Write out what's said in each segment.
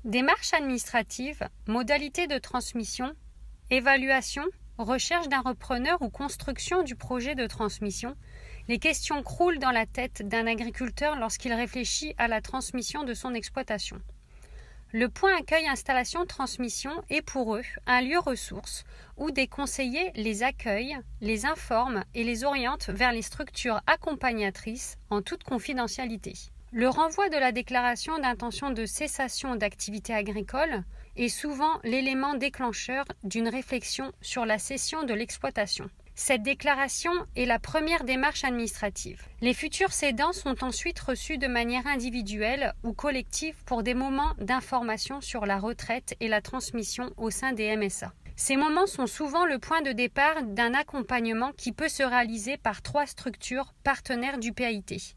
Démarche administrative, modalités de transmission, évaluation, recherche d'un repreneur ou construction du projet de transmission, les questions croulent dans la tête d'un agriculteur lorsqu'il réfléchit à la transmission de son exploitation. Le point accueil installation transmission est pour eux un lieu ressource où des conseillers les accueillent, les informent et les orientent vers les structures accompagnatrices en toute confidentialité. Le renvoi de la déclaration d'intention de cessation d'activité agricole est souvent l'élément déclencheur d'une réflexion sur la cession de l'exploitation. Cette déclaration est la première démarche administrative. Les futurs cédants sont ensuite reçus de manière individuelle ou collective pour des moments d'information sur la retraite et la transmission au sein des MSA. Ces moments sont souvent le point de départ d'un accompagnement qui peut se réaliser par 3 structures partenaires du PAIT.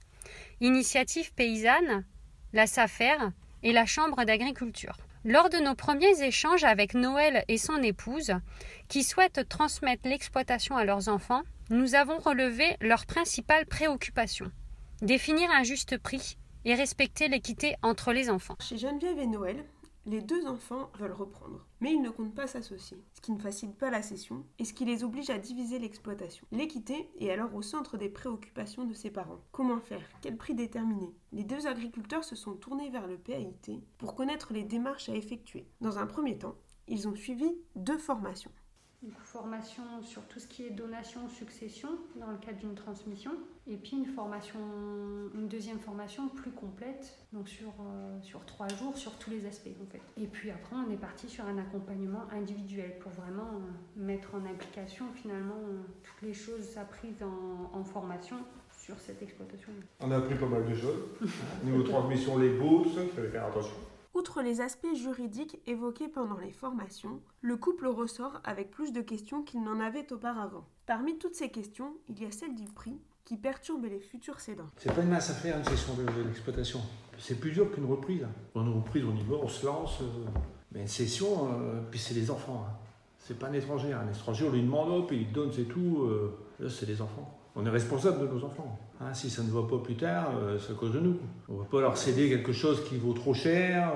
Initiative paysanne, la SAFER et la Chambre d'agriculture. Lors de nos premiers échanges avec Noël et son épouse, qui souhaitent transmettre l'exploitation à leurs enfants, nous avons relevé leur principale préoccupation: définir un juste prix et respecter l'équité entre les enfants. Chez Geneviève et Noël, les 2 enfants veulent reprendre, mais ils ne comptent pas s'associer, ce qui ne facilite pas la cession et ce qui les oblige à diviser l'exploitation. L'équité est alors au centre des préoccupations de ses parents. Comment faire? Quel prix déterminer? Les 2 agriculteurs se sont tournés vers le PAIT pour connaître les démarches à effectuer. Dans un premier temps, ils ont suivi 2 formations. Une formation sur tout ce qui est donation, succession dans le cadre d'une transmission, et puis une deuxième formation plus complète, donc sur 3 jours, sur tous les aspects en fait. Et puis après on est parti sur un accompagnement individuel pour vraiment mettre en application finalement toutes les choses apprises en formation sur cette exploitation. On a appris pas mal de choses. Niveau transmission, les baux, tout ça, il fallait faire attention. Outre les aspects juridiques évoqués pendant les formations, le couple ressort avec plus de questions qu'il n'en avait auparavant. Parmi toutes ces questions, il y a celle du prix qui perturbe les futurs cédants. C'est pas une mince affaire une cession de l'exploitation. C'est plus dur qu'une reprise. Pour une reprise, on y va, on se lance. Mais une cession, puis c'est les enfants. C'est pas un étranger. Un étranger, on lui demande, puis il donne, c'est tout. Là, c'est les enfants. On est responsable de nos enfants. Si ça ne va pas plus tard, c'est à cause de nous. On ne va pas leur céder quelque chose qui vaut trop cher.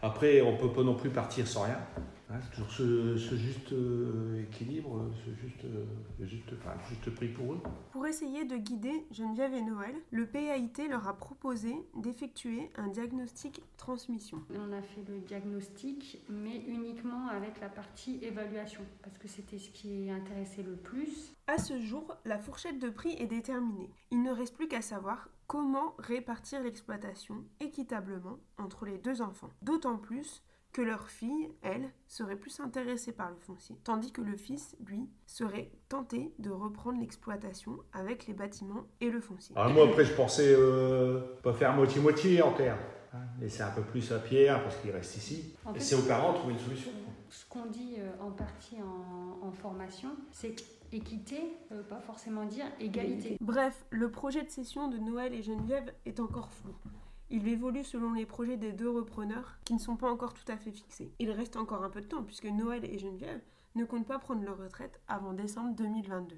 Après, on ne peut pas non plus partir sans rien. C'est toujours ce juste équilibre, ce juste prix pour eux. Pour essayer de guider Geneviève et Noël, le PAIT leur a proposé d'effectuer un diagnostic transmission. On a fait le diagnostic, mais uniquement avec la partie évaluation, parce que c'était ce qui intéressait le plus. À ce jour, la fourchette de prix est déterminée. Il ne reste plus qu'à savoir comment répartir l'exploitation équitablement entre les 2 enfants. D'autant plus que leur fille, elle, serait plus intéressée par le foncier, tandis que le fils, lui, serait tenté de reprendre l'exploitation avec les bâtiments et le foncier. Alors moi, après, je pensais pas faire moitié-moitié en terre. Laisser un peu plus à Pierre parce qu'il reste ici. En fait, et c'est aux parents de trouver une solution. Ce qu'on dit en partie en formation, c'est équité, ça ne veut pas forcément dire égalité. Bref, le projet de cession de Noël et Geneviève est encore flou. Il évolue selon les projets des 2 repreneurs qui ne sont pas encore tout à fait fixés. Il reste encore un peu de temps puisque Noël et Geneviève ne comptent pas prendre leur retraite avant décembre 2022.